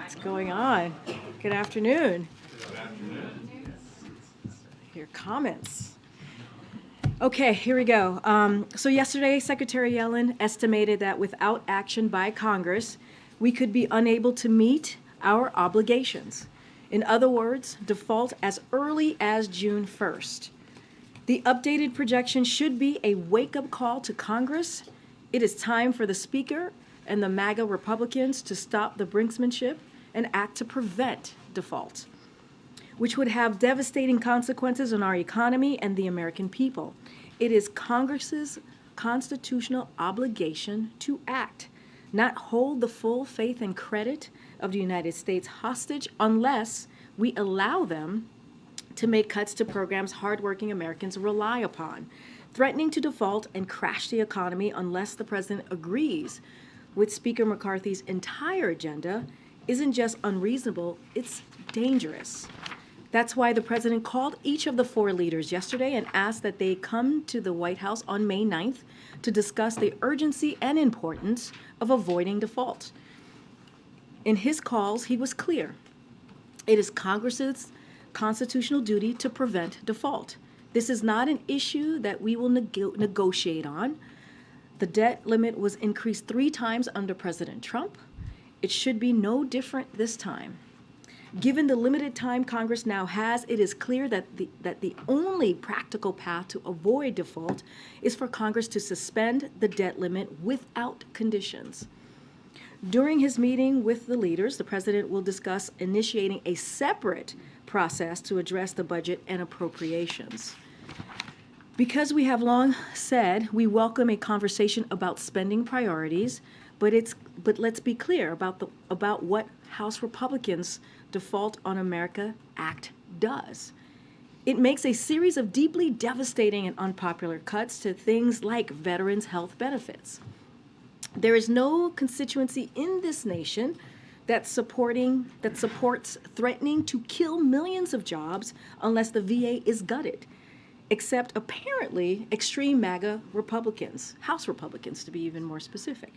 What's going on? Good afternoon. Your comments. Okay, here we go. So yesterday, Secretary Yellen estimated that without action by Congress, we could be unable to meet our obligations. In other words, default as early as June 1st. The updated projection should be a wake-up call to Congress. It is time for the Speaker and the MAGA Republicans to stop the brinksmanship and act to prevent default, which would have devastating consequences on our economy and the American people. It is Congress's constitutional obligation to act, not hold the full faith and credit of the United States hostage unless we allow them to make cuts to programs hardworking Americans rely upon, threatening to default and crash the economy unless the president agrees with Speaker McCarthy's entire agenda isn't just unreasonable, it's dangerous. That's why the president called each of the four leaders yesterday and asked that they come to the White House on May 9th to discuss the urgency and importance of avoiding default. In his calls, he was clear. It is Congress's constitutional duty to prevent default. This is not an issue that we will negotiate on. The debt limit was increased 3 times under President Trump. It should be no different this time. Given the limited time Congress now has, it is clear that the only practical path to avoid default is for Congress to suspend the debt limit without conditions. During his meeting with the leaders, the president will discuss initiating a separate process to address the budget and appropriations. Because we have long said we welcome a conversation about spending priorities, but let's be clear about what House Republicans' Default on America Act does. It makes a series of deeply devastating and unpopular cuts to things like veterans' health benefits. There is no constituency in this nation that supports threatening to kill millions of jobs unless the VA is gutted, except apparently extreme MAGA Republicans, House Republicans to be even more specific.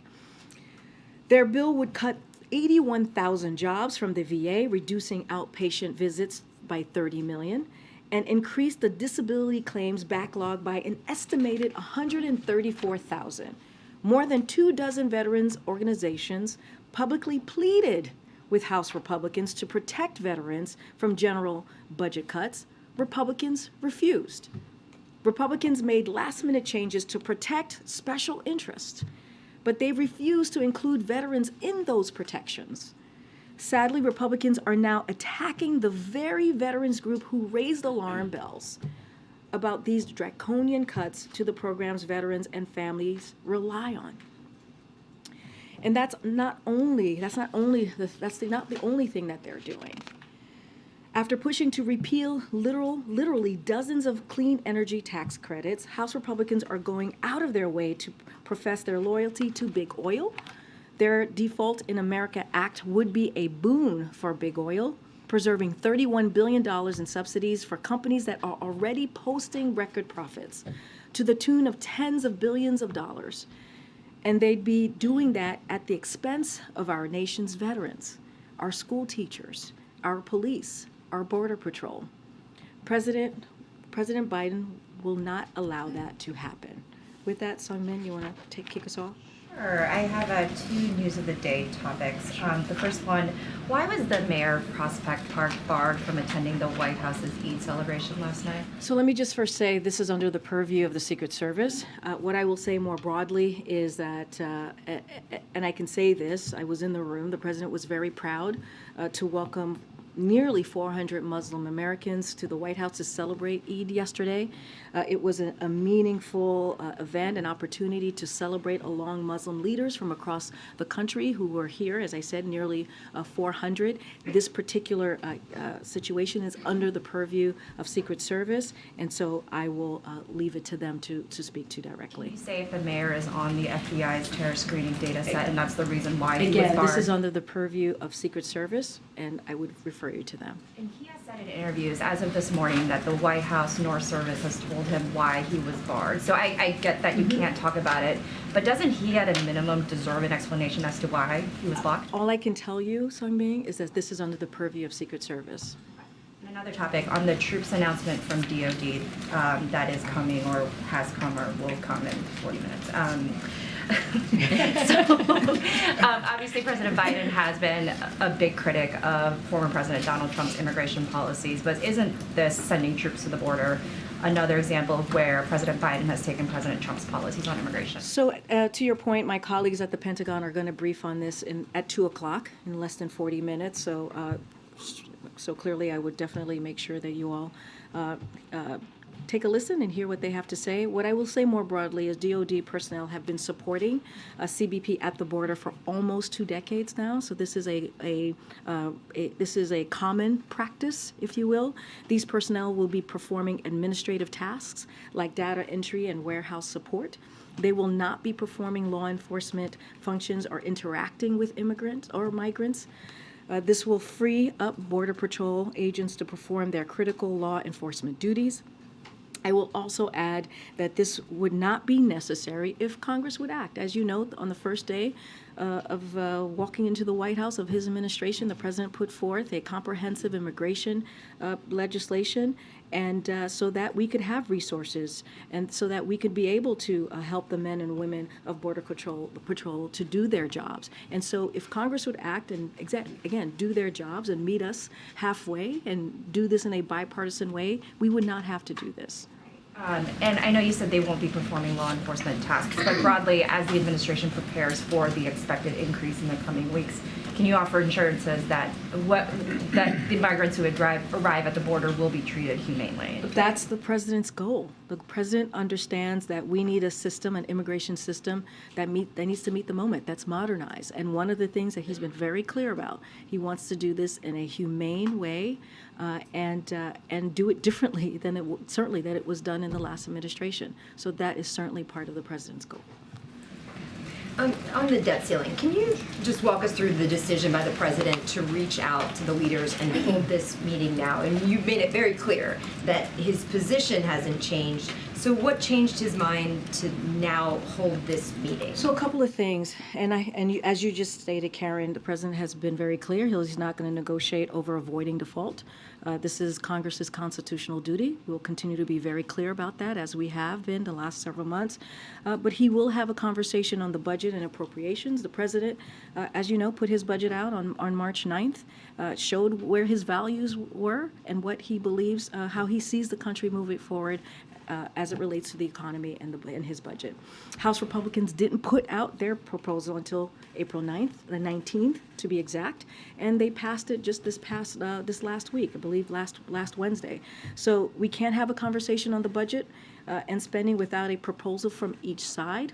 Their bill would cut 81,000 jobs from the VA, reducing outpatient visits by 30 million, and increase the disability claims backlog by an estimated 134,000. More than 24 veterans organizations publicly pleaded with House Republicans to protect veterans from general budget cuts. Republicans refused. Republicans made last-minute changes to protect special interests, but they refused to include veterans in those protections. Sadly, Republicans are now attacking the very veterans group who raised alarm bells about these draconian cuts to the programs veterans and families rely on. And that's not the only thing that they're doing. After pushing to repeal literally dozens of clean energy tax credits, House Republicans are going out of their way to profess their loyalty to big oil. Their Default in America Act would be a boon for big oil, preserving $31 billion in subsidies for companies that are already posting record profits to the tune of tens of billions of dollars. And they'd be doing that at the expense of our nation's veterans, our school teachers, our police, our Border Patrol. President Biden will not allow that to happen. With that, Sungmin, you want to kick us off? Sure. I have 2 news of the day topics. The first one, why was the mayor of Prospect Park barred from attending the White House's Eid celebration last night? So let me just first say this is under the purview of the Secret Service. What I will say more broadly is that, and I can say this, I was in the room, the president was very proud to welcome nearly 400 Muslim Americans to the White House to celebrate Eid yesterday. It was a meaningful event, an opportunity to celebrate along Muslim leaders from across the country who were here, as I said, nearly 400. This particular situation is under the purview of Secret Service, and so I will leave it to them to speak to directly. Can you say if the mayor is on the FBI's terror screening data set and that's the reason why he was Again, barred? this is under the purview of Secret Service, and I would refer you to them. And he has said said in interviews as of this morning that the White House nor service has told him why he was barred. So I get that you can't talk about it, but doesn't he at a minimum deserve an explanation as to why he was blocked? All I can tell you, Sungbing, is that this is under the purview of Secret Service. And another topic on the troops announcement from DOD that is coming or has come or will come in 40 minutes. Obviously, President Biden has been a big critic of former President Donald Trump's immigration policies, but isn't this sending troops to the border another example of where President Biden has taken President Trump's policies on immigration? So to your point, my colleagues at the Pentagon are going to brief on this at 2 o'clock in less than 40 minutes. So clearly, I would definitely make sure that you all take a listen and hear what they have to say. What I will say more broadly is DOD personnel have been supporting CBP at the border for almost 2 decades now. So this is this is a common practice, if you will. These personnel will be performing administrative tasks like data entry and warehouse support. They will not be performing law enforcement functions or interacting with immigrants or migrants. This will free up Border Patrol agents to perform their critical law enforcement duties. I will also add that this would not be necessary if Congress would act. As you know, on the first day of walking into the White House of his administration, the president put forth a comprehensive immigration legislation, and so that we could have resources and so that we could be able to help the men and women of Border Patrol to do their jobs. And so if Congress would act and, again, do their jobs and meet us halfway and do this in a bipartisan way, we would not have to do this. And I know you said they won't be performing law enforcement tasks, but broadly, as the administration prepares for the expected increase in the coming weeks, can you offer assurances that the migrants who arrive at the border will be treated humanely? That's the president's goal. The president understands that we need a system, an immigration system that needs to meet the moment, that's modernized. And one of the things that he's been very clear about, he wants to do this in a humane way and do it differently than certainly that it was done in the last administration. So that is certainly part of the president's goal. On the debt ceiling, can you just walk us through the decision by the president to reach out to the leaders and hold this meeting now? And you've made it very clear that his position hasn't changed. So what changed his mind to now hold this meeting? So a couple of things, as you just stated, Karen, the president has been very clear. He's not going to negotiate over avoiding default. This is Congress's constitutional duty. We'll continue to be very clear about that, as we have been the last several months. But he will have a conversation on the budget and appropriations. The president, as you know, put his budget out on March 9th, showed where his values were and what he believes, how he sees the country moving forward as it relates to the economy and his budget. House Republicans didn't put out their proposal until April 9th, the 19th to be exact, and they passed it just this last week, I believe last Wednesday. So we can't have a conversation on the budget and spending without a proposal from each side.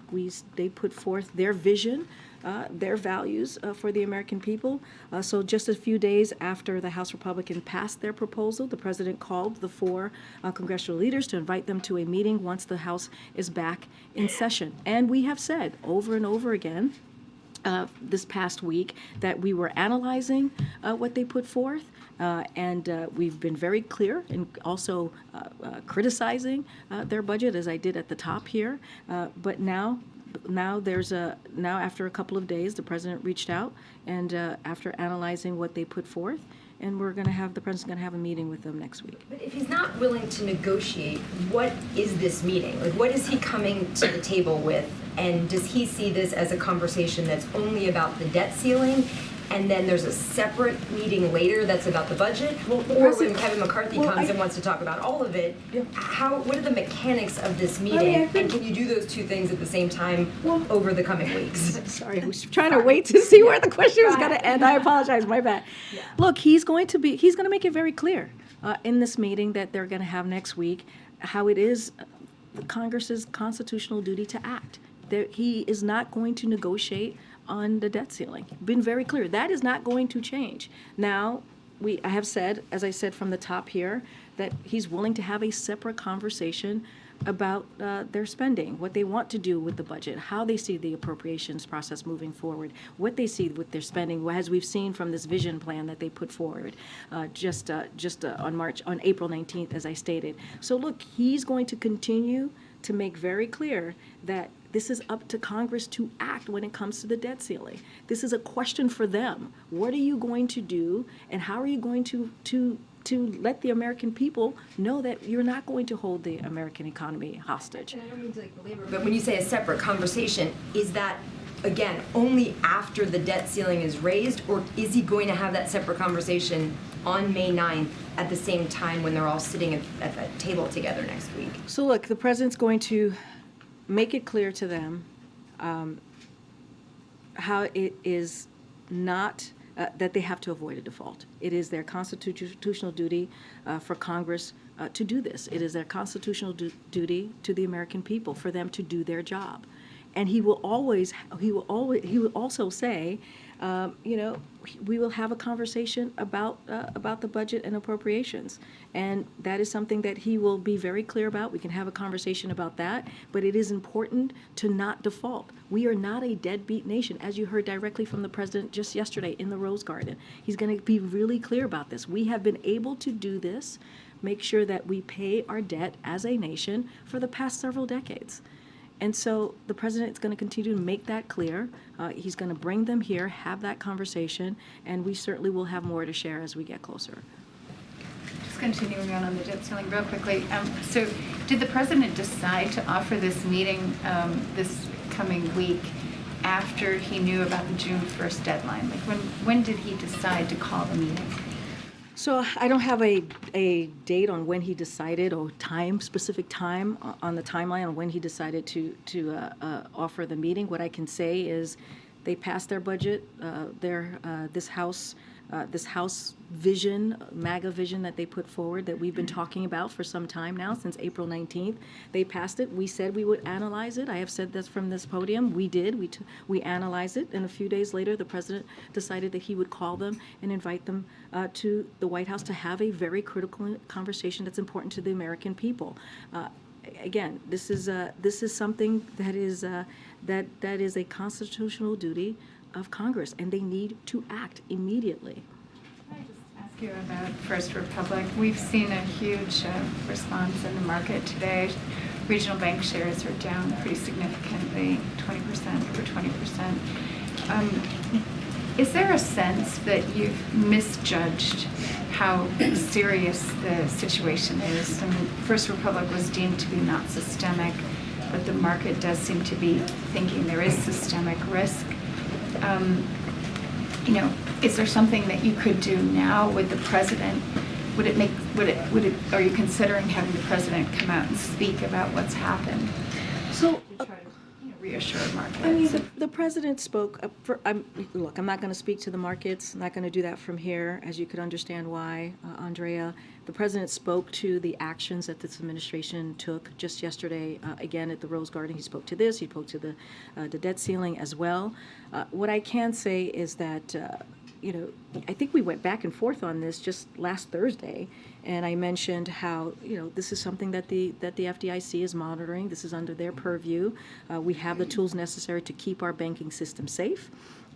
They put forth their vision, their values for the American people. So just a few days after the House Republicans passed their proposal, the president called the 4 congressional leaders to invite them to a meeting once the House is back in session. And we have said over and over again this past week that we were analyzing what they put forth. And we've been very clear in also criticizing their budget, as I did at the top here. But now after a couple of days, the president reached out, and after analyzing what they put forth, and the president's going to have a meeting with them next week. But if he's not willing to negotiate, what is this meeting? Like, what is he coming to the table with? And does he see this as a conversation that's only about the debt ceiling, and then there's a separate meeting later that's about the budget? Or when Kevin McCarthy comes and wants to talk about all of it, what are the mechanics of this meeting? And can you do those two things at the same time over the coming weeks? Sorry, I was trying to wait to see where the question was going to end. I apologize, my bad. Yeah. Look, he's going to make it very clear in this meeting that they're going to have next week how it is Congress's constitutional duty to act. He is not going to negotiate on the debt ceiling. Been very clear. That is not going to change. Now, I have said, as I said from the top here, that he's willing to have a separate conversation their spending, what they want to do with the budget, how they see the appropriations process moving forward, what they see with their spending, as we've seen from this vision plan that they put forward on April 19th, as I stated. So look, he's going to continue to make very clear that this is up to Congress to act when it comes to the debt ceiling. This is a question for them. What are you going to do, and how are you going to let the American people know that you're not going to hold the American economy hostage? And I don't mean to belabor, but when you say a separate conversation, is that, again, only after the debt ceiling is raised, or is he going to have that separate conversation on May 9th at the same time when they're all sitting at the table together next week? So look, the president's going to make it clear to them how it is not that they have to avoid a default. It is their constitutional duty for Congress to do this. It is their constitutional duty to the American people for them to do their job. And he will also say, we will have a conversation about the budget and appropriations. And that is something that he will be very clear about. We can have a conversation about that, but it is important to not default. We are not a deadbeat nation, as you heard directly from the president just yesterday in the Rose Garden. He's going to be really clear about this. We have been able to do this, make sure that we pay our debt as a nation for the past several decades. And so the president is going to continue to make that clear. He's going to bring them here, have that conversation, and we certainly will have more to share as we get closer. Just continuing on the debt ceiling real quickly. So did the president decide to offer this meeting this coming week after he knew about the June 1st deadline? Like when did he decide to call the meeting? So I don't have a date on when he decided, or specific time on the timeline on when he decided to offer the meeting. What I can say is they passed their budget, this House vision, MAGA vision that they put forward that we've been talking about for some time now, since April 19th. They passed it. We said we would analyze it. I have said this from this podium. We did. We analyzed it, and a few days later, the president decided that he would call them and invite them to the White House to have a very critical conversation that's important to the American people. Again, this is something that is a constitutional duty of Congress, and they need to act immediately. Can I just ask you about First Republic? We've seen a huge response in the market today. Regional bank shares are down pretty significantly, 20%, over 20%. Is there a sense that you've misjudged how serious the situation is? I mean, First Republic was deemed to be not systemic, but the market does seem to be thinking there is systemic risk. Is there something that you could do now with the president? Are you considering having the president come out and speak about what's happened? So, to try to reassure markets. I mean, the president spoke. Look, I'm not going to speak to the markets. I'm not going to do that from here, as you could understand why, Andrea. The president spoke to the actions that this administration took just yesterday. Again, at the Rose Garden, he spoke to this. He spoke to the debt ceiling as well. What I can say is that, I think we went back and forth on this just last Thursday, and I mentioned how this is something that the FDIC is monitoring. This is under their purview. We have the tools necessary to keep our banking system safe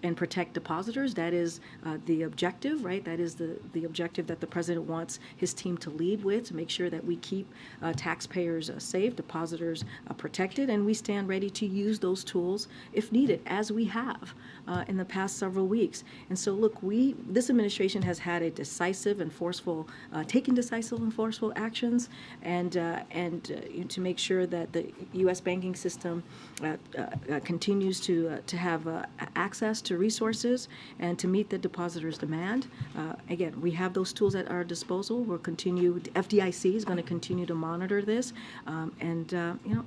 and protect depositors. That is the objective, right? That is the objective that the president wants his team to lead with, to make sure that we keep taxpayers safe, depositors protected, and we stand ready to use those tools if needed, as we have in the past several weeks. And so, look, this administration has had taken decisive and forceful actions, and to make sure that the U.S. banking system continues to have access to resources and to meet the depositors' demand. Again, we have those tools at our disposal. FDIC is going to continue to monitor this, and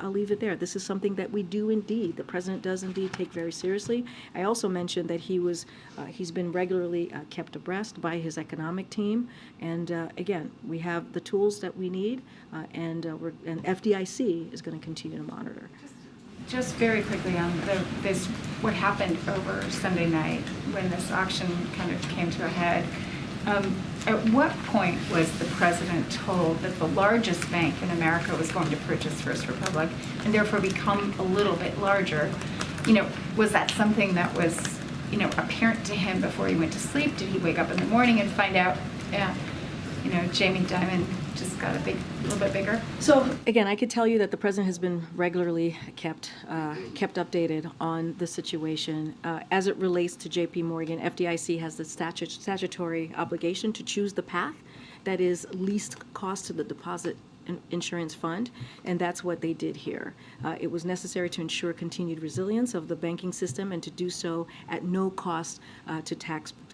I'll leave it there. This is something that we do indeed, the president does indeed take very seriously. I also mentioned that he's been regularly kept abreast by his economic team, and again, we have the tools that we need, and FDIC is going to continue to monitor. Just very quickly on what happened over Sunday night when this auction kind of came to a head. At what point was the president told that the largest bank in America was going to purchase First Republic and therefore become a little bit larger? Was that something that was, apparent to him before he went to sleep? Did he wake up in the morning and find out, Jamie Dimon just got a little bit bigger? So again, I could tell you that the president has been regularly kept updated on the situation as it relates to J.P. Morgan. FDIC has the statutory obligation to choose the path that is least cost to the deposit insurance fund, and that's what they did here. It was necessary to ensure continued resilience of the banking system and to do so at no cost to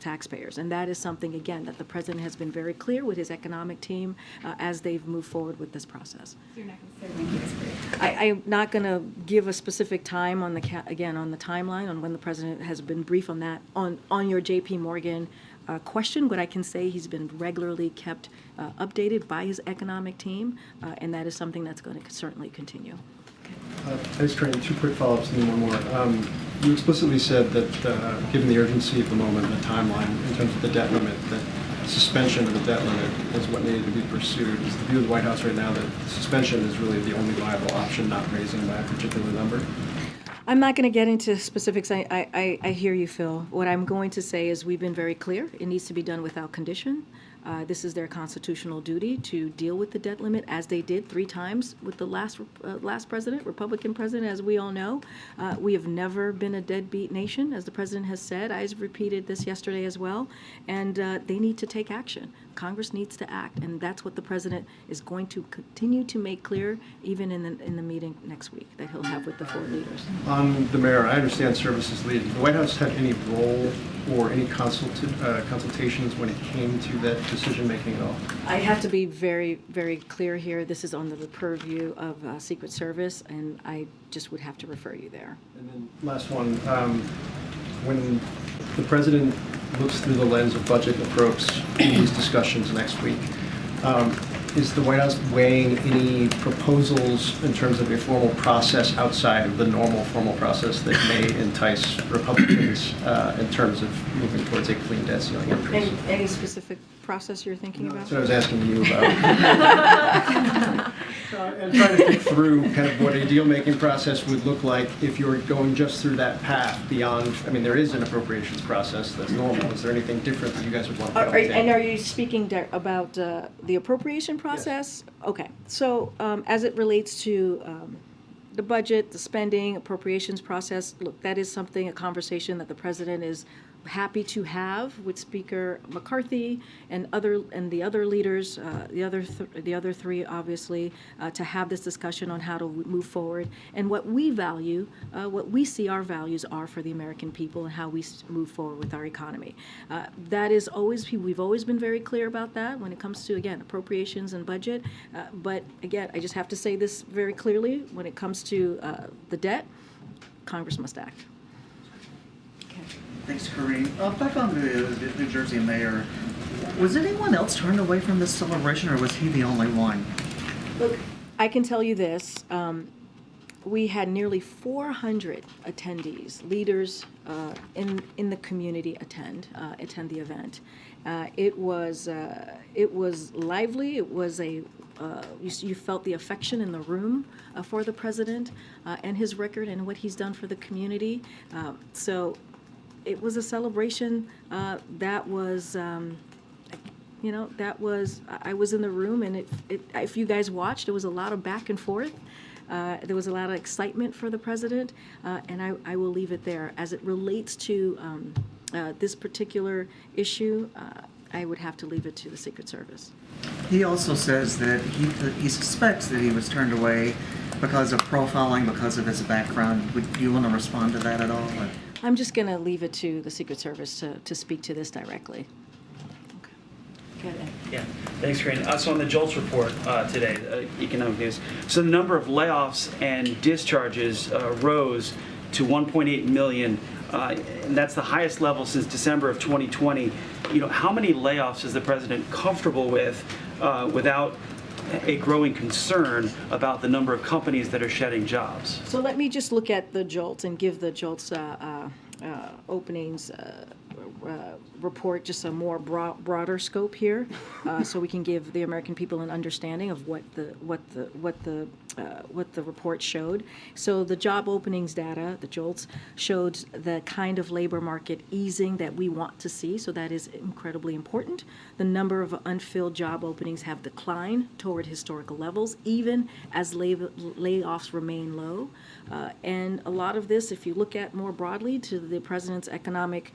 taxpayers. And that is something, again, that the president has been very clear with his economic team as they've moved forward with this process. You're not going to say when he was free. I'm not going to give a specific time on the timeline on when the president has been briefed on that. On your J.P. Morgan question, but I can say he's been regularly kept updated by his economic team, and that is something that's going to certainly continue. Thanks, Karine. Two quick follow-ups and then one more. You explicitly said that given the urgency of the moment and the timeline in terms of the debt limit, that suspension of the debt limit is what needed to be pursued. Is the view of the White House right now that suspension is really the only viable option, not raising by a particular number? I'm not going to get into specifics. I hear you, Phil. What I'm going to say is we've been very clear. It needs to be done without condition. This is their constitutional duty to deal with the debt limit, as they did 3 times with the last president, Republican president, as we all know. We have never been a deadbeat nation, as the president has said. I repeated this yesterday as well. And they need to take action. Congress needs to act, and that's what the president is going to continue to make clear, even in the meeting next week that he'll have with the 4 leaders. On the mayor, I understand services lead. Did the White House have any role or any consultations when it came to that decision-making at all? I have to be very, very clear here. This is under the purview of Secret Service, and I just would have to refer you there. And then last one, when the president looks through the lens of budget and approach these discussions next week, is the White House weighing any proposals in terms of a formal process outside of the normal formal process that may entice Republicans in terms of moving towards a clean debt ceiling increase? Any specific process you're thinking about? That's what I was asking you about. And trying to think through kind of what a deal-making process would look like if you're going just through that path beyond, I mean, there is an appropriations process that's normal. Is there anything different that you guys would want to And are you speaking about the appropriation process? Yes. Okay. So as it relates to the budget, the spending, appropriations process, look, that is something, a conversation that the president is happy to have with Speaker McCarthy and the other leaders, the other 3 obviously, to have this discussion on how to move forward and what we value, what we see our values are for the American people and how we move forward with our economy. That is we've always been very clear about that when it comes to, again, appropriations and budget. But again, I just have to say this very clearly: when it comes to the debt, Congress must act. Thanks, Karine. Back on the New Jersey mayor, was anyone else turned away from this celebration, or was he the only one? Look, I can tell you this. We had nearly 400 attendees, leaders in the community attend the event. It was lively. It was you felt the affection in the room for the president and his record and what he's done for the community. So it was a celebration that was, I was in the room, and if you guys watched, there was a lot of back and forth. There was a lot of excitement for the president, and I will leave it there. As it relates to this particular issue, I would have to leave it to the Secret Service. He also says that he suspects that he was turned away because of profiling, because of his background. Would you want to respond to that at all? Or? I'm just going to leave it to the Secret Service to speak to this directly. Okay. Go ahead. Yeah, thanks, Karine. So on the JOLTS report today, economic news, so the number of layoffs and discharges rose to 1.8 million, and that's the highest level since December of 2020. How many layoffs is the president comfortable with without a growing concern about the number of companies that are shedding jobs? So let me just look at the JOLTS and give the JOLTS openings report just a more broader scope here, so we can give the American people an understanding of what the report showed. So the job openings data, the JOLTS, showed the kind of labor market easing that we want to see, so that is incredibly important. The number of unfilled job openings have declined toward historical levels, even as layoffs remain low. And a lot of this, if you look at more broadly to the president's economic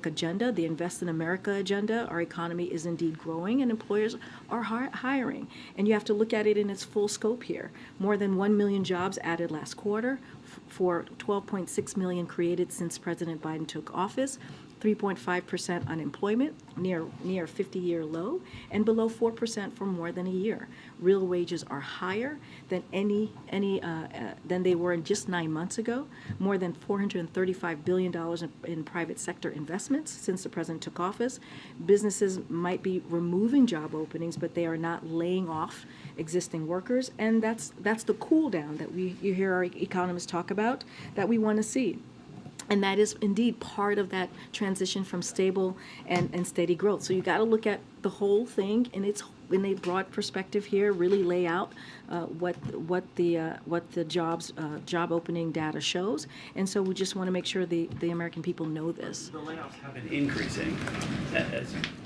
agenda, the Invest in America agenda, our economy is indeed growing and employers are hiring. And you have to look at it in its full scope here. More than 1 million jobs added last quarter, for 12.6 million created since President Biden took office. 3.5% unemployment, near 50-year low, and below 4% for more than a year. Real wages are higher than than they were just 9 months ago. More than $435 billion in private sector investments since the president took office. Businesses might be removing job openings, but they are not laying off existing workers, and that's the cool down that you hear our economists talk about that we want to see. And that is indeed part of that transition from stable and steady growth. So you got to look at the whole thing in a broad perspective here. Really lay out what the job opening data shows. And so we just want to make sure the American people know this. The layoffs have been increasing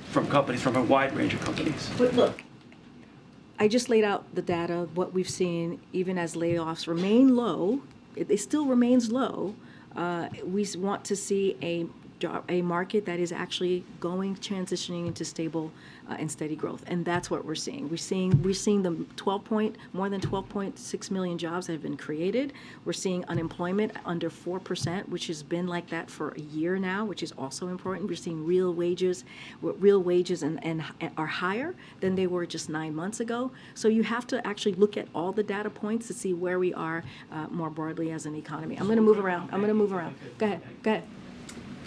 from companies, from a wide range of companies. But look, I just laid out the data. What we've seen, even as layoffs remain low, it still remains low. We want to see a market that is actually transitioning into stable and steady growth, and that's what we're seeing. We're seeing the more than 12.6 million jobs that have been created. We're seeing unemployment under 4%, which has been like that for a year now, which is also important. We're seeing real wages and are higher than they were just 9 months ago. So you have to actually look at all the data points to see where we are more broadly as an economy. I'm going to move around. Go ahead.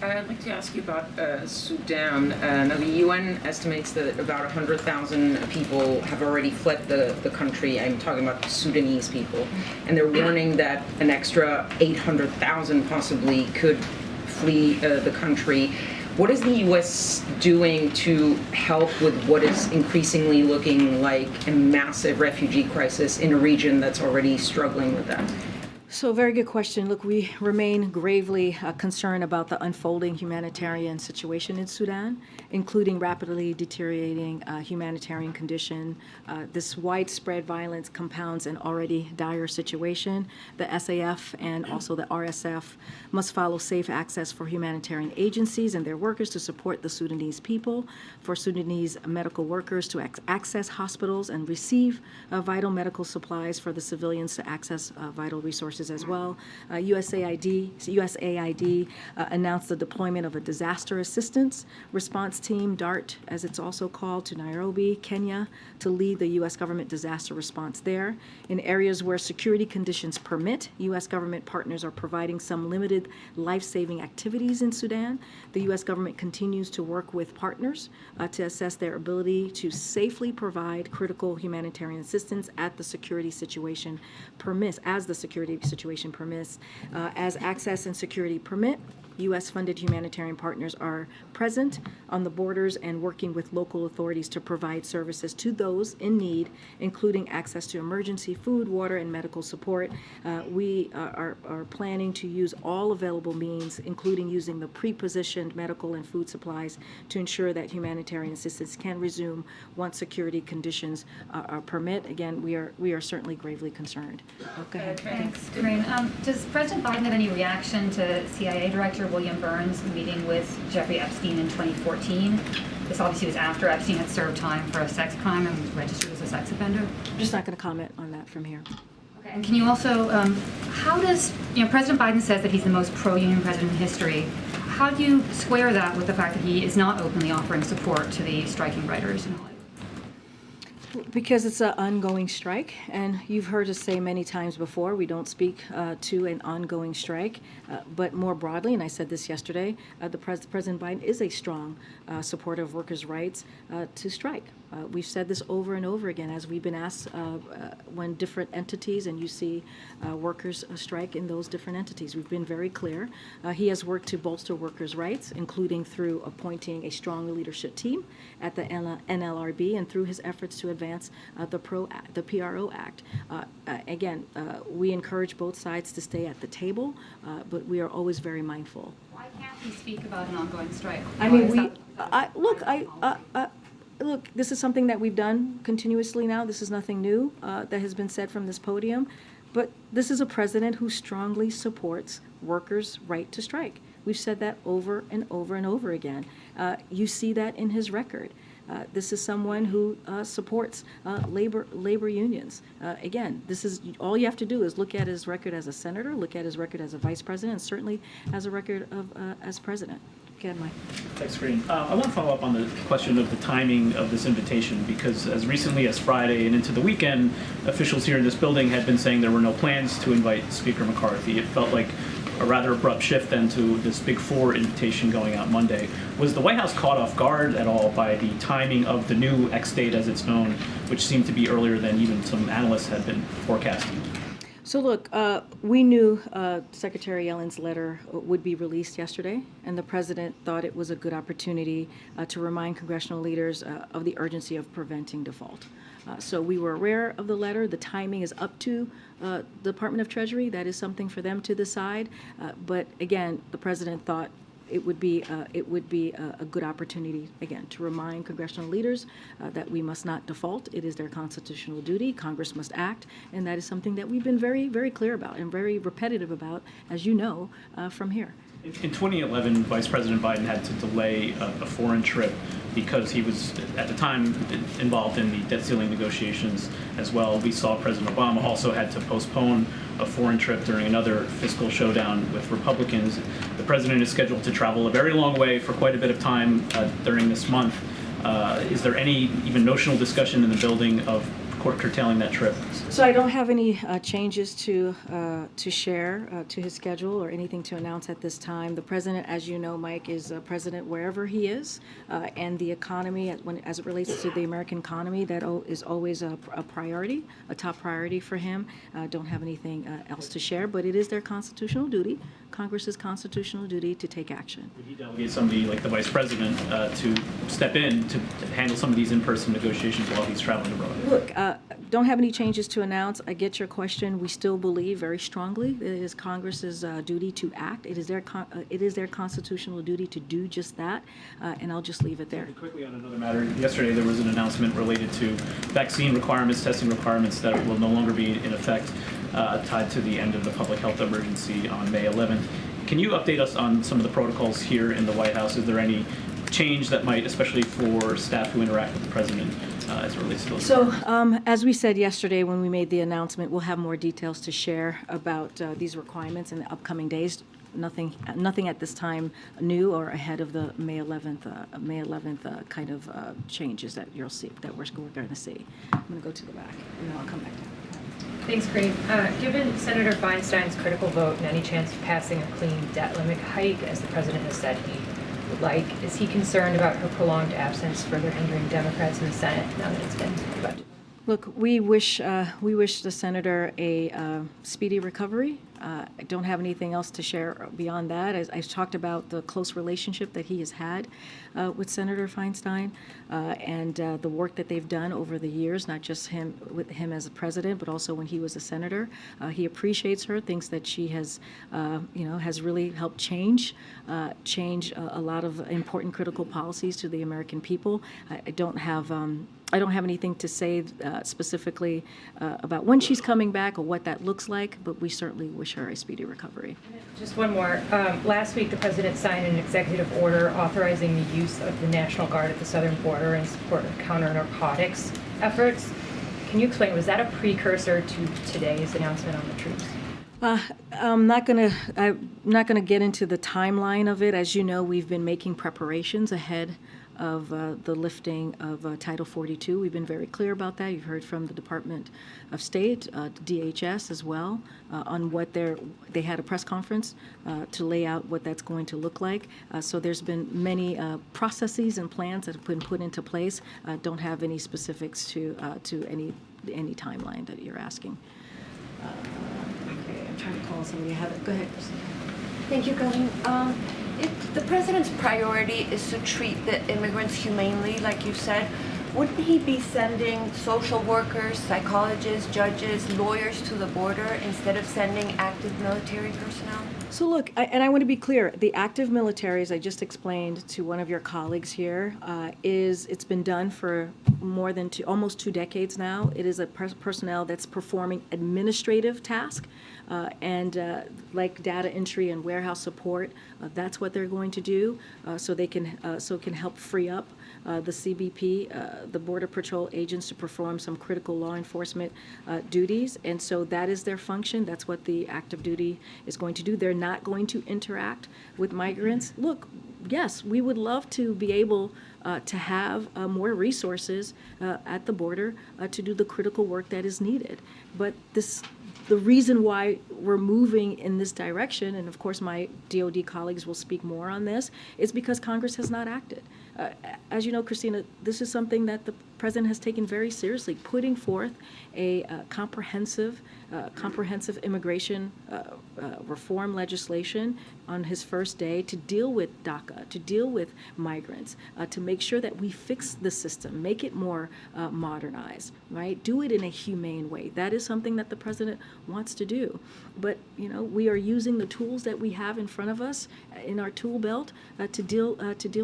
I'd like to ask you about Sudan. Now, the UN estimates that about 100,000 people have already fled the country. I'm talking about the Sudanese people. And they're warning that an extra 800,000 possibly could flee the country. What is the U.S. doing to help with what is increasingly looking like a massive refugee crisis in a region that's already struggling with that? So, very good question. Look, we remain gravely concerned about the unfolding humanitarian situation in Sudan, including rapidly deteriorating humanitarian condition. This widespread violence compounds an already dire situation. The SAF and also the RSF must follow safe access for humanitarian agencies and their workers to support the Sudanese people, for Sudanese medical workers to access hospitals and receive vital medical supplies, for the civilians to access vital resources as well. USAID announced the deployment of a disaster assistance response team, DART, as it's also called, to Nairobi, Kenya, to lead the U.S. government disaster response there. In areas where security conditions permit, U.S. government partners are providing some limited life-saving activities in Sudan. The U.S. government continues to work with partners to assess their ability to safely provide critical humanitarian assistance as the security situation permits. As access and security permit, U.S.-funded humanitarian partners are present on the borders and working with local authorities to provide services to those in need, including access to emergency food, water, and medical support. We are planning to use all available means, including using the pre-positioned medical and food supplies, to ensure that humanitarian assistance can resume once security conditions permit. Again, we are certainly gravely concerned. Go ahead. Thanks, Karine. Does President Biden have any reaction to CIA Director William Burns meeting with Jeffrey Epstein in 2014? This obviously was after Epstein had served time for a sex crime and was registered as a sex offender. I'm just not going to comment on that from here. Okay. And can you also, how does, President Biden says that he's the most pro-union president in history. How do you square that with the fact that he is not openly offering support to the striking writers and all that? Because it's an ongoing strike, and you've heard us say many times before, we don't speak to an ongoing strike, but more broadly, and I said this yesterday, President Biden is a strong supporter of workers' rights to strike. We've said this over and over again as we've been asked when different entities, and you see workers strike in those different entities. We've been very clear. He has worked to bolster workers' rights, including through appointing a strong leadership team at the NLRB and through his efforts to advance the PRO Act. Again, we encourage both sides to stay at the table, but we are always very mindful. Why can't he speak about an ongoing strike? I mean, look, this is something that we've done continuously now. This is nothing new that has been said from this podium. But this is a president who strongly supports workers' right to strike. We've said that over and over and over again. You see that in his record. This is someone who supports labor unions. Again, this is all you have to do is look at his record as a senator, look at his record as a vice president, and certainly as a record of as president. Go ahead, Mike. Thanks, Karine. I want to follow up on the question of the timing of this invitation, because as recently as Friday and into the weekend, officials here in this building had been saying there were no plans to invite Speaker McCarthy. It felt like a rather abrupt shift then to this Big Four invitation going out Monday. Was the White House caught off guard at all by the timing of the new X date as it's known, which seemed to be earlier than even some analysts had been forecasting? So look, we knew Secretary Yellen's letter would be released yesterday, and the president thought it was a good opportunity to remind congressional leaders of the urgency of preventing default. So we were aware of the letter. The timing is up to the Department of Treasury. That is something for them to decide. But again, the president thought it would be a good opportunity, again, to remind congressional leaders that we must not default. It is their constitutional duty. Congress must act, and that is something that we've been very, very clear about and very repetitive about, as you know, from here. In 2011, Vice President Biden had to delay a foreign trip because he was, at the time, involved in the debt ceiling negotiations as well. We saw President Obama also had to postpone a foreign trip during another fiscal showdown with Republicans. The president is scheduled to travel a very long way for quite a bit of time during this month. Is there any even notional discussion in the building of curtailing that trip? So I don't have any changes to share to his schedule or anything to announce at this time. The president, as you know, Mike, is president wherever he is, and the economy, as it relates to the American economy, that is always a priority, a top priority for him. Don't have anything else to share, but it is their constitutional duty, Congress's constitutional duty, to take action. Would he delegate somebody like the vice president to step in to handle some of these in-person negotiations while he's traveling abroad? Look, don't have any changes to announce. I get your question. We still believe very strongly that it is Congress's duty to act. It is their constitutional duty to do just that, and I'll just leave it there. Quickly on another matter, yesterday there was an announcement related to vaccine requirements, testing requirements that will no longer be in effect tied to the end of the public health emergency on May 11th. Can you update us on some of the protocols here in the White House? Is there any change that might, especially for staff who interact with the president, as it relates to those? So, as we said yesterday when we made the announcement, we'll have more details to share about these requirements in the upcoming days. Nothing at this time new or ahead of the May 11th kind of changes that you'll see, that we're going to see. I'm going to go to the back, and then I'll come back down. Thanks, Karine. Given Senator Feinstein's critical vote and any chance of passing a clean debt limit hike, as the president has said he would like, is he concerned about her prolonged absence further hindering Democrats in the Senate now that it's been budgeted? Look, we wish the senator a speedy recovery. I don't have anything else to share beyond that. As I've talked about the close relationship that he has had with Senator Feinstein and the work that they've done over the years, not just with him as a president, but also when he was a senator. He appreciates her, thinks that she has, has really helped change a lot of important critical policies to the American people. I don't have anything to say specifically about when she's coming back or what that looks like, but we certainly wish her a speedy recovery. Just one more. Last week, the president signed an executive order authorizing the use of the National Guard at the southern border in support of counter-narcotics efforts. Can you explain, was that a precursor to today's announcement on the troops? I'm not gonna get into the timeline of it. As you know, we've been making preparations ahead of the lifting of Title 42. We've been very clear about that. You've heard from the Department of State, DHS as well, on what they had a press conference to lay out what that's going to look like. So there's been many processes and plans that have been put into place. Don't have any specifics to any timeline that you're asking. Okay, I'm trying to call somebody. Go ahead, Christine. Thank you, Karine. If the president's priority is to treat the immigrants humanely, like you said, wouldn't he be sending social workers, psychologists, judges, lawyers to the border instead of sending active military personnel? So look, I want to be clear, the active military, as I just explained to one of your colleagues here, it's been done for more than almost 2 decades now. It is a personnel that's performing administrative tasks and like data entry and warehouse support. That's what they're going to do, so it can help free up the CBP, the Border Patrol agents, to perform some critical law enforcement duties. And so that is their function. That's what the active duty is going to do. They're not going to interact with migrants. Look, yes, we would love to be able to have more resources at the border to do the critical work that is needed. But the reason why we're moving in this direction, and of course my DOD colleagues will speak more on this, is because Congress has not acted. As you know, Christina, this is something that the President has taken very seriously, putting forth a comprehensive immigration reform legislation on his first day to deal with DACA, to deal with migrants, to make sure that we fix the system, make it more modernized, right? Do it in a humane way. That is something that the President wants to do. But, we are using the tools that we have in front of us in our tool belt to deal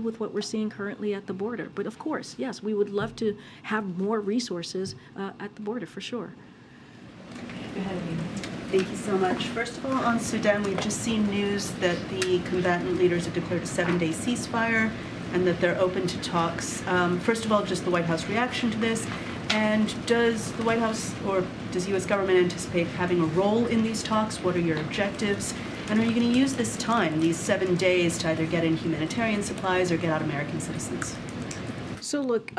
with what we're seeing currently at the border. But of course, yes, we would love to have more resources at the border for sure. Go ahead, Amina. Thank you so much. First of all, on Sudan, we've just seen news that the combatant leaders have declared a 7-day ceasefire and that they're open to talks. First of all, just the White House reaction to this, and does the White House or does the U.S. government anticipate having a role in these talks? What are your objectives? And are you going to use this time, these 7 days, to either get in humanitarian supplies or get out American citizens? So look,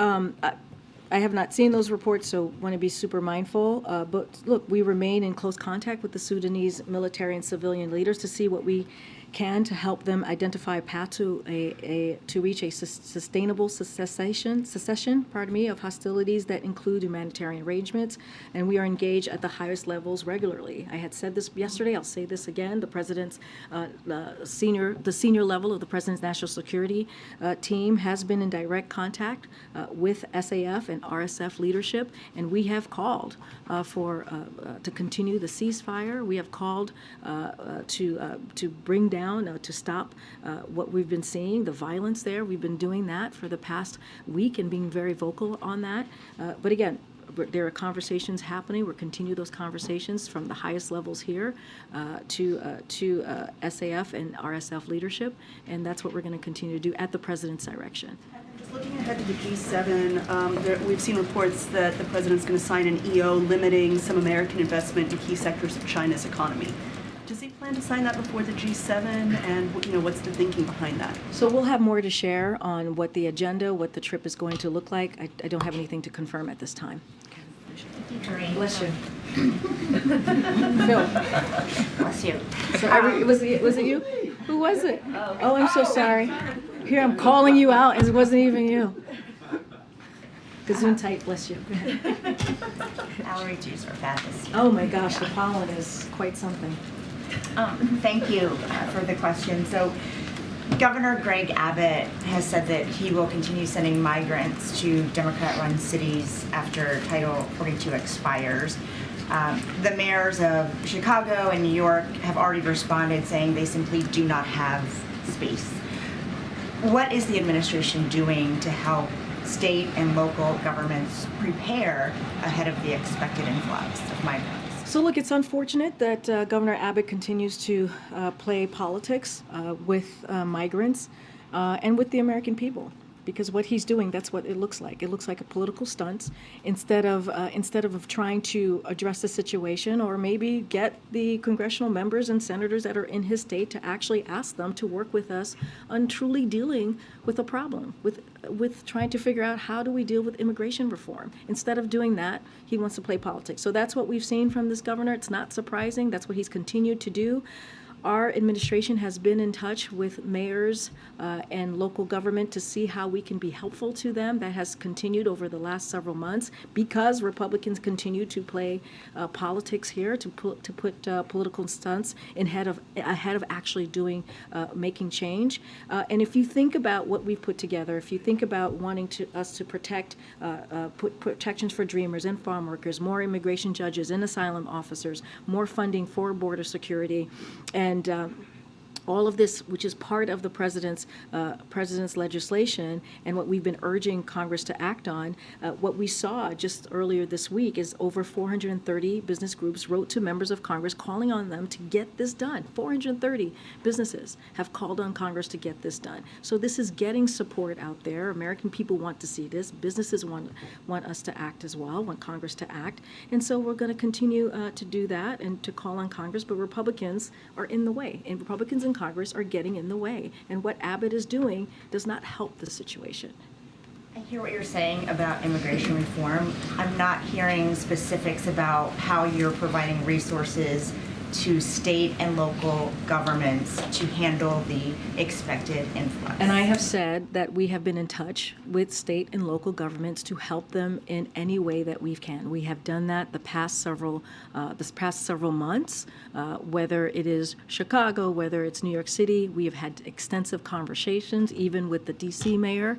I have not seen those reports, so want to be super mindful. But look, we remain in close contact with the Sudanese military and civilian leaders to see what we can to help them identify a path to reach a sustainable cessation of hostilities that include humanitarian arrangements, and we are engaged at the highest levels regularly. I had said this yesterday. I'll say this again. The president's the senior level of the president's national security team has been in direct contact with SAF and RSF leadership, and we have called to continue the ceasefire. We have called to bring down, to stop what we've been seeing, the violence there. We've been doing that for the past week and being very vocal on that. But again, there are conversations happening. We'll continue those conversations from the highest levels here to SAF and RSF leadership, and that's what we're going to continue to do at the president's direction. Just looking ahead to the G7, we've seen reports that the president's going to sign an EO limiting some American investment in key sectors of China's economy. Does he plan to sign that before the G7, and what's the thinking behind that? So we'll have more to share on what the agenda, what the trip is going to look like. I don't have anything to confirm at this time. Bless you. Phil. Bless you. So was it you? Who was it? Oh, I'm so sorry. Here, I'm calling you out, and it wasn't even you. Gesundheit, bless you. Allergies are bad this year. Oh my gosh, the pollen is quite something. Thank you for the question. So Governor Greg Abbott has said that he will continue sending migrants to Democrat-run cities after Title 42 expires. The mayors of Chicago and New York have already responded saying they simply do not have space. What is the administration doing to help state and local governments prepare ahead of the expected influx of migrants? So look, it's unfortunate that Governor Abbott continues to play politics with migrants and with the American people. because what he's doing, that's what it looks like. It looks like a political stunt instead of trying to address the situation, or maybe get the congressional members and senators that are in his state to actually ask them to work with us on truly dealing with a problem, with trying to figure out how do we deal with immigration reform. Instead of doing that, he wants to play politics. So that's what we've seen from this governor. It's not surprising. That's what he's continued to do. Our administration has been in touch with mayors and local government to see how we can be helpful to them. That has continued over the last several months because Republicans continue to play politics here, to put political stunts ahead of actually making change. And if you think about what we've put together, if you think about wanting us to protect, put protections for dreamers and farm workers, more immigration judges and asylum officers, more funding for border security, and all of this, which is part of the president's legislation, and what we've been urging Congress to act on. What we saw just earlier this week is over 430 business groups wrote to members of Congress calling on them to get this done. 430 businesses have called on Congress to get this done. So this is getting support out there. American people want to see this. Businesses want us to act as well, want Congress to act. And so we're going to continue to do that and to call on Congress, but Republicans are in the way, and Republicans in Congress are getting in the way. And what Abbott is doing does not help the situation. I hear what you're saying about immigration reform. I'm not hearing specifics about how you're providing resources to state and local governments to handle the expected influx. And I have said that we have been in touch with state and local governments to help them in any way that we can. We have done that this past several months, whether it is Chicago, whether it's New York City. We have had extensive conversations, even with the DC mayor,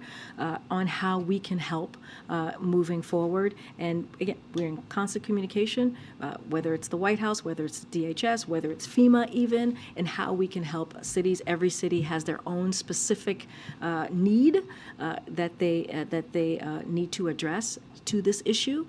on how we can help moving forward. And again, we're in constant communication, whether it's the White House, whether it's the DHS, whether it's FEMA even, and how we can help cities. Every city has their own specific need that they need to address to this issue.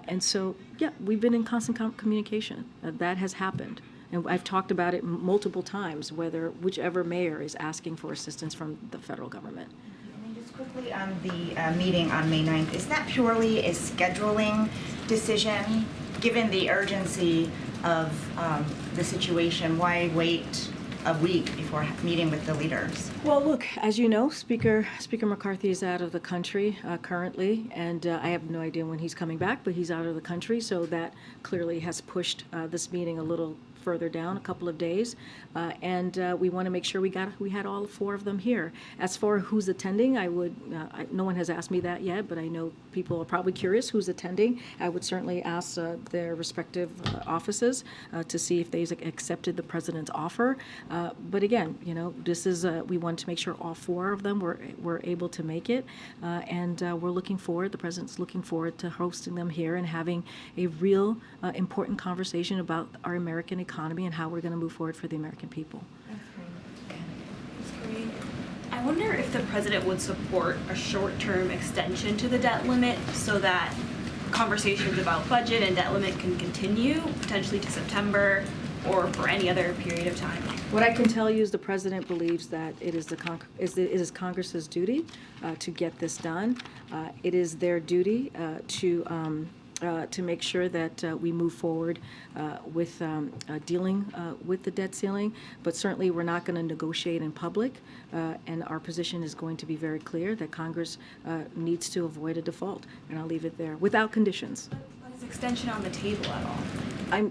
And so, yeah, we've been in constant communication. That has happened. And I've talked about it multiple times, whichever mayor is asking for assistance from the federal government. And then just quickly on the meeting on May 9th, is that purely a scheduling decision? Given the urgency of the situation, why wait a week before meeting with the leaders? Well, look, as you know, Speaker McCarthy is out of the country currently, and I have no idea when he's coming back, but he's out of the country, so that clearly has pushed this meeting a little further down a couple of days, and we want to make sure we had all four of them here. As for who's attending, no one has asked me that yet, but I know people are probably curious who's attending. I would certainly ask their respective offices to see if they've accepted the president's offer. But again, this is we want to make sure all four of them were able to make it, and we're looking forward. The president's looking forward to hosting them here and having a real important conversation about our American economy and how we're going to move forward for the American people. I wonder if the president would support a short-term extension to the debt limit so that conversations about budget and debt limit can continue potentially to September or for any other period of time. What I can tell you is the president believes that it is Congress's duty to get this done. It is their duty to make sure that we move forward with dealing with the debt ceiling, but certainly we're not going to negotiate in public, and our position is going to be very clear that Congress needs to avoid a default, and I'll leave it there, without conditions. But is extension on the table at all?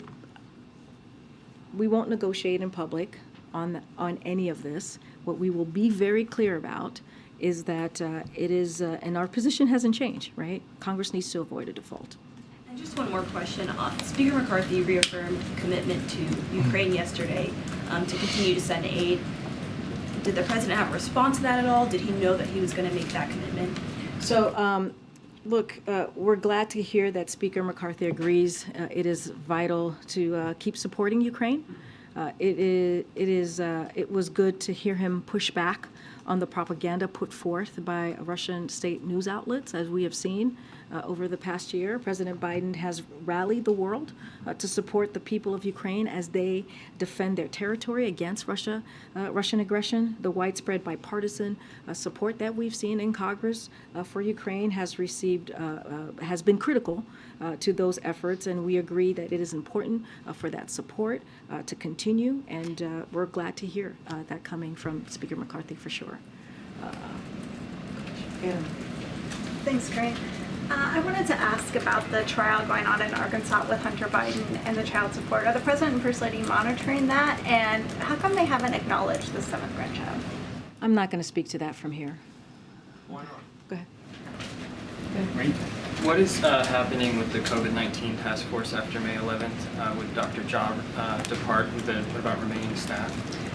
We won't negotiate in public on any of this. What we will be very clear about is that it is, and our position hasn't changed, right? Congress needs to avoid a default. And just one more question. Speaker McCarthy reaffirmed commitment to Ukraine yesterday to continue to send aid. Did the president have a response to that at all? Did he know that he was going to make that commitment? So, look, we're glad to hear that Speaker McCarthy agrees it is vital to keep supporting Ukraine. It was good to hear him push back on the propaganda put forth by Russian state news outlets, as we have seen over the past year. President Biden has rallied the world to support the people of Ukraine as they defend their territory against Russian aggression. The widespread bipartisan support that we've seen in Congress for Ukraine has been critical to those efforts, and we agree that it is important for that support to continue, and we're glad to hear that coming from Speaker McCarthy for sure. Thanks, Karine. I wanted to ask about the trial going on in Arkansas with Hunter Biden and the child support. Are the president and first lady monitoring that, and how come they haven't acknowledged the 7th grandchild? I'm not going to speak to that from here. Why not? Go ahead. What is happening with the COVID-19 task force after May 11th? Would Dr. Jha depart? What about remaining staff?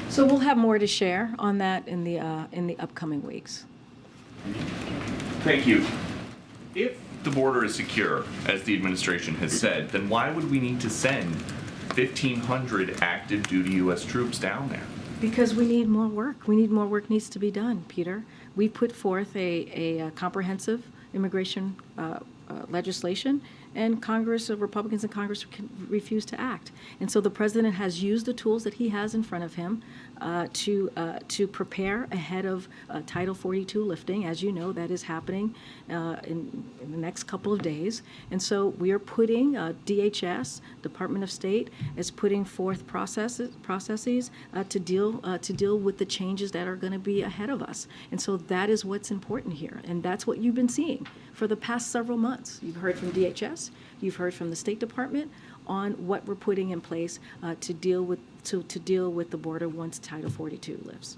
So we'll have more to share on that in the upcoming weeks. Thank you. If the border is secure, as the administration has said, then why would we need to send 1,500 active duty U.S. troops down there? Because we need more work. We need more work needs to be done, Peter. We put forth a comprehensive immigration legislation, and Congress, Republicans in Congress refuse to act. And so the president has used the tools that he has in front of him to prepare ahead of Title 42 lifting. As you know, that is happening in the next couple of days. And so we are putting DHS, Department of State, is putting forth processes to deal with the changes that are going to be ahead of us. And so that is what's important here, and that's what you've been seeing for the past several months. You've heard from DHS, you've heard from the State Department on what we're putting in place to deal with the border once Title 42 lifts.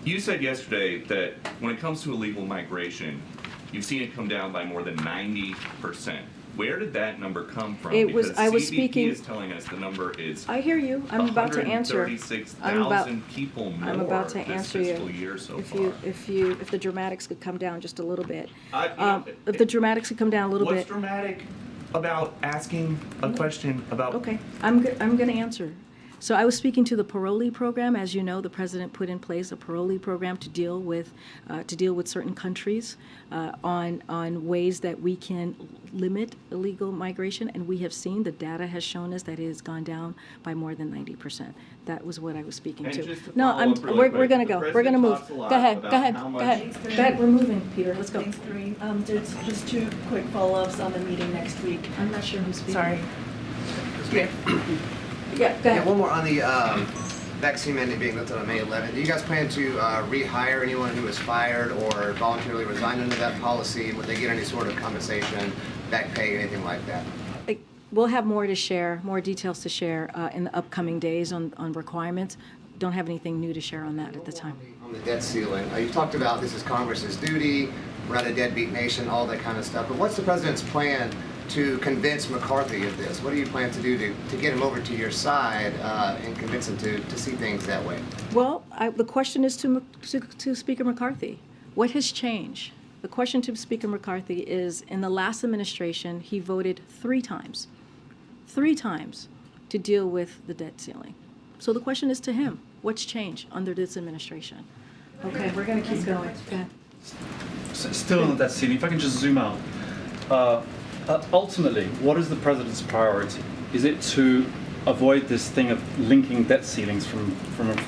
You said yesterday that when it comes to illegal migration, you've seen it come down by more than 90%. Where did that number come from? Because CBP is telling us the number is. I hear you. I'm about to answer. 136,000 people more. I'm about to this answer fiscal you. year so far. If the dramatics could come down just a little bit. If the dramatics could come down a little bit. What's dramatic about asking a question about? Okay, I'm going to answer. So I was speaking to the parolee program. As you know, the president put in place a parolee program to deal with certain countries on ways that we can limit illegal migration, and we have seen the data has shown us that it has gone down by more than 90%. That was what I was speaking And to. just to No, follow up really we're quick, going to the go. We're president going to move. talks a lot Go ahead. about Go ahead. how Go much- ahead. Go ahead. We're moving, Peter. Let's go. Thanks, Karine. There's just 2 quick follow-ups on the meeting next week. I'm not sure who's speaking. Sorry. Yeah. Yeah. Go ahead. Yeah, one more on the vaccine mandate being lifted on May 11th. Do you guys plan to rehire anyone who was fired or voluntarily resigned under that policy? Would they get any sort of compensation, back pay, anything like that? We'll have more to share, more details to share in the upcoming days on requirements. Don't have anything new to share on that at the time. On the debt ceiling, you've talked about this is Congress's duty, we're not a deadbeat nation, all that kind of stuff. But what's the president's plan to convince McCarthy of this? What do you plan to do to get him over to your side and convince him to see things that way? Well, the question is to Speaker McCarthy. What has changed? The question to Speaker McCarthy is, in the last administration, he voted 3 times to deal with the debt ceiling. So the question is to him, what's changed under this administration? Okay, we're going to keep going. Go ahead. Still on the debt ceiling, if I can just zoom out. Ultimately, what is the president's priority? Is it to avoid this thing of linking debt ceilings from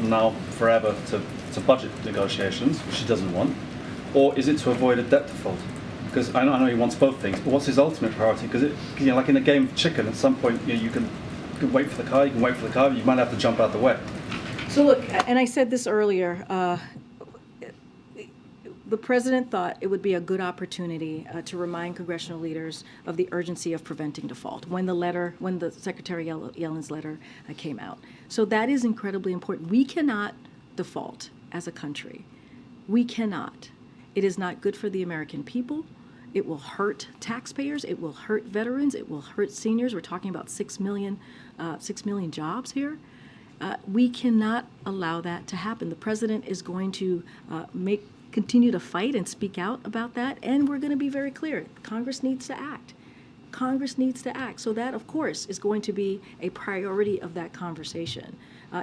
now forever to budget negotiations, which he doesn't want? Or is it to avoid a debt default? Because I know he wants both things, but what's his ultimate priority? Because like in a game of chicken, at some point you can wait for the car, but you might have to jump out the way. So look, and I said this earlier, the president thought it would be a good opportunity to remind congressional leaders of the urgency of preventing default when the Secretary Yellen's letter came out. So that is incredibly important. We cannot default as a country. We cannot. It is not good for the American people. It will hurt taxpayers. It will hurt veterans. It will hurt seniors. We're talking about 6 million jobs here. We cannot allow that to happen. The president is going to continue to fight and speak out about that, and we're going to be very clear. Congress needs to act. Congress needs to act. So that, of course, is going to be a priority of that conversation.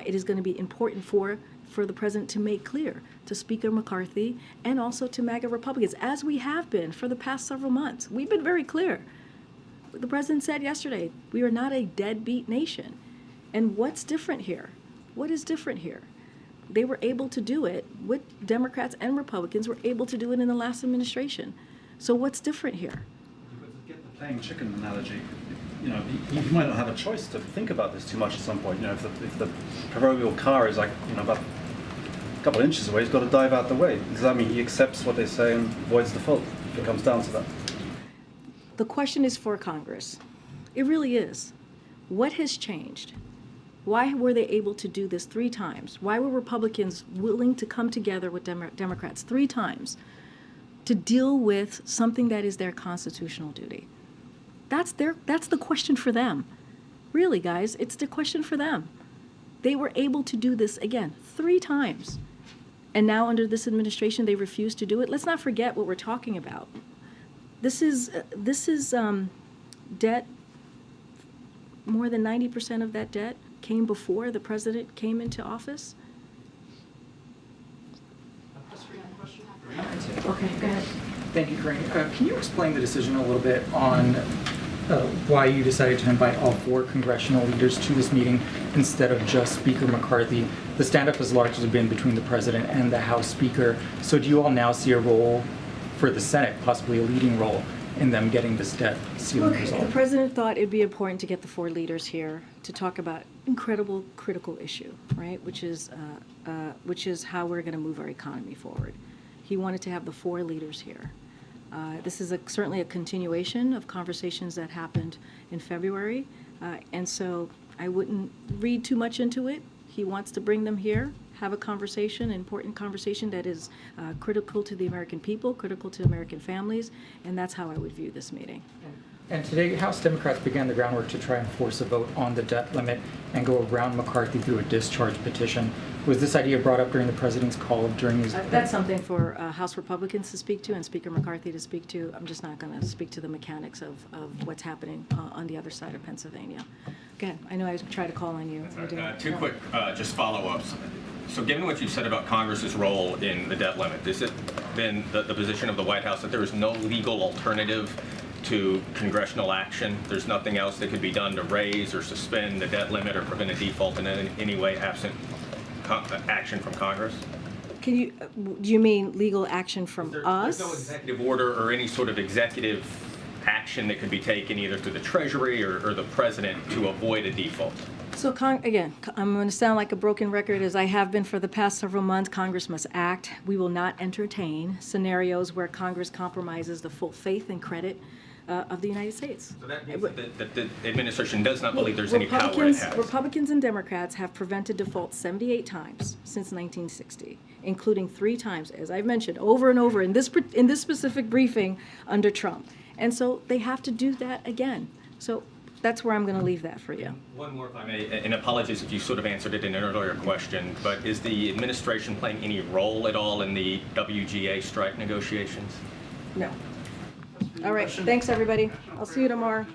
It is going to be important for for the president to make clear to Speaker McCarthy and also to MAGA Republicans, as we have been for the past several months. We've been very clear. The president said yesterday, we are not a deadbeat nation. And what's different here? What is different here? They were able to do it, with Democrats and Republicans were able to do it in the last administration. So what's different here? Get the playing chicken analogy. You know, he might not have a choice to think about this too much at some point. You know, if the proverbial car is like, you know, about a couple of inches away, he's got to dive out the way. Does that mean he accepts what they say and avoids the fault if it comes down to that? The question is for Congress. It really is. What has changed? Why were they able to do this 3 times? Why were Republicans willing to come together with Democrats 3 times to deal with something that is their constitutional duty? That's the question for them. Really, guys, it's the question for them. They were able to do this, again, 3 times. And now under this administration, they refuse to do it. Let's not forget what we're talking about. This is debt. More than 90% of that debt came before the president came into office. Okay, go ahead. Thank you, Karine. Can you explain the decision a little bit on why you decided to invite all 4 congressional leaders to this meeting instead of just Speaker McCarthy? The stand-up has largely been between the president and the House Speaker. So do you all now see a role for the Senate, possibly a leading role, in them getting this debt ceiling resolved? The president thought it'd be important to get the 4 leaders here to talk about incredible, critical issue, right? Which is how we're going to move our economy forward. He wanted to have the 4 leaders here. This is certainly a continuation of conversations that happened in February, and so I wouldn't read too much into it. He wants to bring them here, have a conversation, an important conversation that is critical to the American people, critical to American families, and that's how I would view this meeting. And today, House Democrats began the groundwork to try and force a vote on the debt limit and go around McCarthy through a discharge petition. Was this idea brought up during the president's call during his... That's something for House Republicans to speak to and Speaker McCarthy to speak to. I'm just not going to speak to the mechanics of what's happening on the other side of Pennsylvania. Again, I know I tried to call on you. 2 quick just follow-ups. So given what you've said about Congress's role in the debt limit, has it been the position of the White House that there is no legal alternative to congressional action? There's nothing else that could be done to raise or suspend the debt limit or prevent a default in any way absent action from Congress? Can you, do you mean legal action from us? There's no executive order or any sort of executive action that could be taken either through the Treasury or the President to avoid a default? So again, I'm going to sound like a broken record as I have been for the past several months. Congress must act. We will not entertain scenarios where Congress compromises the full faith and credit of the United States. So that means that the administration does not believe there's any power it has. Republicans and Democrats have prevented default 78 times since 1960, including 3 times, as I've mentioned, over and over in this specific briefing under Trump. And so they have to do that again. So that's where I'm going to leave that for you. One more, if I may, and apologies if you sort of answered it in an earlier question, but is the administration playing any role at all in the WGA strike negotiations? No. All right. Thanks, everybody. I'll see you tomorrow.